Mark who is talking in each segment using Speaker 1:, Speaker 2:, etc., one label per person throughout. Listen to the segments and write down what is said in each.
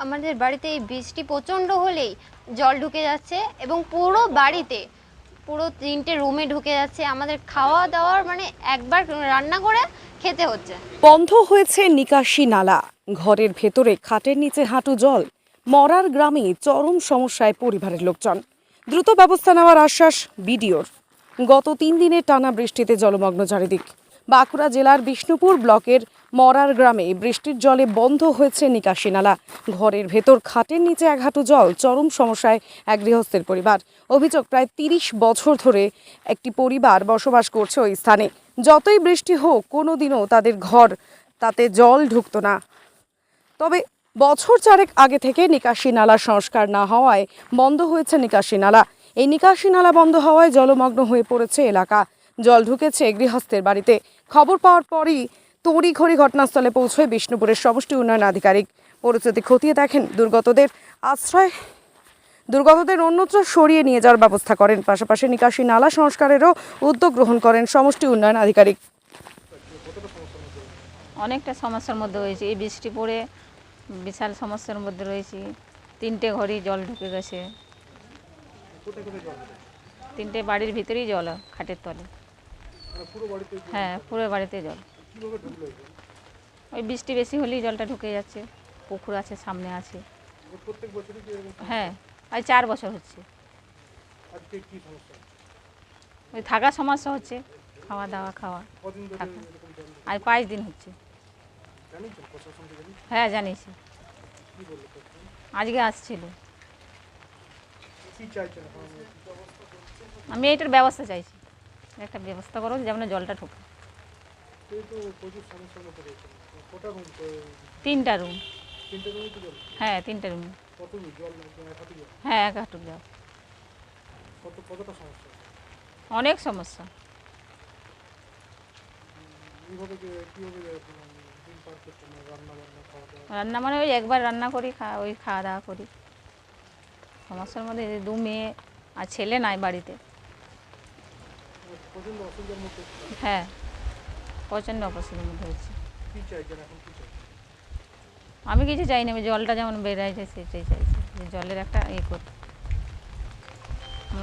Speaker 1: আমাদের বাড়িতে এই বৃষ্টি প্রচণ্ড হলেই জল ঢুকে যাচ্ছে এবং পুরো বাড়িতে পুরো 3টে রুমে ঢুকে যাচ্ছে। আমাদের খাওয়া দাওয়ার মানে একবার রান্না করে খেতে হচ্ছে।
Speaker 2: বন্ধ হয়েছে নিকাশি নালা, ঘরের ভেতরে খাটের নিচে হাঁটু জল। মরার গ্রামে চরম সমস্যায় পরিবারের লোকজন। দ্রুত ব্যবস্থা নেওয়ার আশ্বাস বিডিওর। গত 3 দিনের টানা বৃষ্টিতে জলমগ্ন চারিদিক। বাঁকুড়া জেলার বিষ্ণুপুর ব্লকের মরার গ্রামে বৃষ্টির জলে বন্ধ হয়েছে নিকাশি নালা। ঘরের ভেতর খাটের নিচে এক হাঁটু জল। চরম সমস্যায় এক গৃহস্থের পরিবার। অভিযোগ, প্রায় 30 বছর ধরে একটি পরিবার বসবাস করছে ওই স্থানে। যতই বৃষ্টি হোক কোনোদিনও তাদের ঘর তাতে জল ঢুকতো না। তবে বছর 4 আগে থেকে নিকাশি নালা সংস্কার না হওয়ায় বন্ধ হয়েছে নিকাশি নালা। এই নিকাশি নালা বন্ধ হওয়ায় জলমগ্ন হয়ে পড়েছে এলাকা। জল ঢুকেছে গৃহস্থের বাড়িতে। খবর পাওয়ার পরই তড়িঘড়ি ঘটনাস্থলে পৌঁছয় বিষ্ণুপুরের সমষ্টি উন্নয়ন আধিকারিক। পরিস্থিতি খতিয়ে দেখেন, দুর্গতদের অন্যত্র সরিয়ে নিয়ে যাওয়ার ব্যবস্থা করেন। পাশাপাশি নিকাশি নালা সংস্কারেরও উদ্যোগ গ্রহণ করেন সমষ্টি উন্নয়ন আধিকারিক।
Speaker 3: অনেকটা সমস্যার মধ্যে হয়েছে, এই বৃষ্টি পড়ে বিশাল সমস্যার মধ্যে রয়েছি। 3টে ঘরই জল ঢুকে গেছে, 3টে বাড়ির ভিতরেই জল, খাটের তলে। হ্যাঁ, পুরো বাড়িতে জল। ওই বৃষ্টি বেশি হলেই জলটা ঢুকে যাচ্ছে। পুকুর আছে, সামনে আছে। হ্যাঁ, আজ 4 বছর হচ্ছে। ওই থাকার সমস্যা হচ্ছে, খাওয়া দাওয়া থাকা। আর 5 দিন হচ্ছে। হ্যাঁ, জানিয়েছি, আজকে আসছিল। আমি এইটার ব্যবস্থা চাইছি, একটা ব্যবস্থা করো যেমন জলটা ঢোকে। 3টা রুম। হ্যাঁ, 3টে রুম। হ্যাঁ, 1 হাঁটু জল। অনেক সমস্যা। রান্না মানে ওই একবার রান্না করি, ওই খাওয়া দাওয়া করি। সমস্যার মধ্যে 2 মেয়ে আর ছেলে নাই বাড়িতে। হ্যাঁ, প্রচণ্ড অপছন্দের মধ্যে হচ্ছে। আমি কিছু চাই না, আমি জলটা যেমন বেড়াইছে সেটাই চাইছি, যে জলের একটা করতে,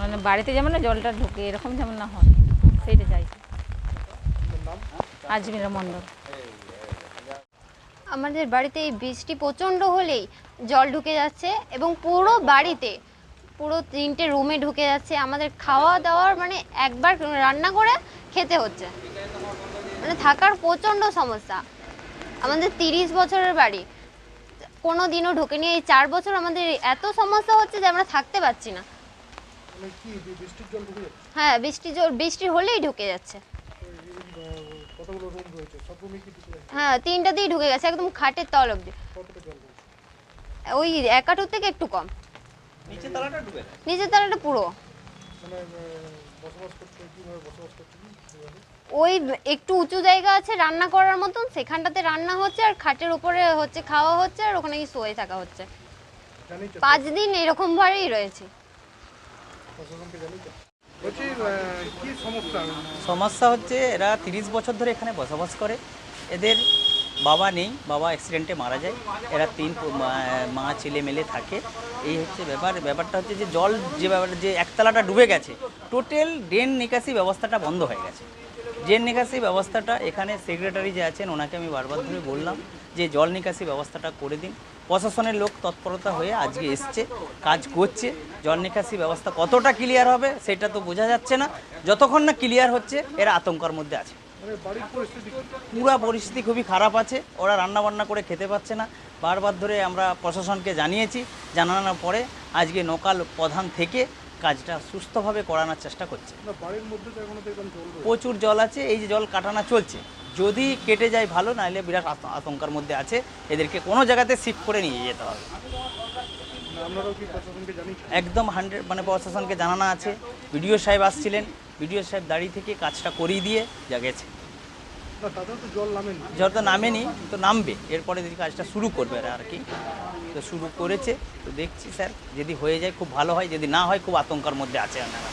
Speaker 3: মানে বাড়িতে যেমন না জলটা ঢুকে এরকম যেমন না হয় সেইটা চাইছি। আজমিরা মণ্ডল।
Speaker 1: আমাদের বাড়িতে এই বৃষ্টি প্রচণ্ড হলেই জল ঢুকে যাচ্ছে এবং পুরো বাড়িতে পুরো 3টে রুমে ঢুকে যাচ্ছে। আমাদের খাওয়া দাওয়ার মানে একবার রান্না করে খেতে হচ্ছে, মানে থাকার প্রচণ্ড সমস্যা। আমাদের 30 বছরের বাড়ি, কোনো দিনও ঢোকেনি। এই 4 বছর আমাদের এত সমস্যা হচ্ছে যে আমরা থাকতে পারছি না। হ্যাঁ, বৃষ্টি হলেই ঢুকে যাচ্ছে। হ্যাঁ, 3টা দিয়ে ঢুকে গেছে, একদম খাটের তল অবধি। ওই 1 হাঁটুর থেকে একটু কম। নিচের তলাটা পুরো। ওই একটু উঁচু জায়গা আছে রান্না করার মতন, সেখানটাতে রান্না হচ্ছে আর খাটের উপরে হচ্ছে খাওয়া হচ্ছে আর ওখানে শুয়ে থাকা হচ্ছে। 5 দিন এরকম ভাবেই রয়েছে।
Speaker 4: সমস্যা হচ্ছে এরা 30 বছর ধরে এখানে বসবাস করে। এদের বাবা নেই, বাবা অ্যাক্সিডেন্টে মারা যায়। এরা 3 মা ছেলে মেলে থাকে। এই হচ্ছে ব্যাপারটা হচ্ছে যে জল যে একতলাটা ডুবে গেছে, টোটাল ড্রেন নিকাশি ব্যবস্থাটা বন্ধ হয়ে গেছে। ড্রেন নিকাশি ব্যবস্থাটা এখানে সেক্রেটারি যে আছেন ওনাকে আমি বারবার ধরে বললাম যে জল নিকাশি ব্যবস্থাটা করে দিন। প্রশাসনের লোক তৎপরতা হয়ে আজকে এসছে, কাজ করছে। জল নিকাশি ব্যবস্থা কতটা ক্লিয়ার হবে সেটা তো বোঝা যাচ্ছে না। যতক্ষণ না ক্লিয়ার হচ্ছে এরা আতঙ্কের মধ্যে আছে। পুরো পরিস্থিতি খুবই খারাপ আছে, ওরা রান্নাবান্না করে খেতে পাচ্ছে না। বারবার ধরে আমরা প্রশাসনকে জানিয়েছি, জানানোর পরে আজকে লোকাল প্রধান থেকে কাজটা সুস্থভাবে করানোর চেষ্টা করছে। প্রচুর জল আছে, এই যে জল কাটানো চলছে, যদি কেটে যায় ভালো, নাহলে বিরাট আতঙ্কের মধ্যে আছে। এদেরকে কোনো জায়গাতে শিফট করে নিয়ে যেতে হবে। একদম 100 মানে প্রশাসনকে জানানো আছে। বিডিও সাহেব আসছিলেন, বিডিও সাহেব দাঁড়িয়ে থেকে কাজটা করিয়ে দিয়ে যা গেছে। জল তো নামেনি, তো নামবে, এরপরে যদি কাজটা শুরু করবে আর কি। তো শুরু করেছে, তো দেখছি স্যার যদি হয়ে যায় খুব ভালো হয়, যদি না হয় খুব আতঙ্কের মধ্যে আছে আপনারা।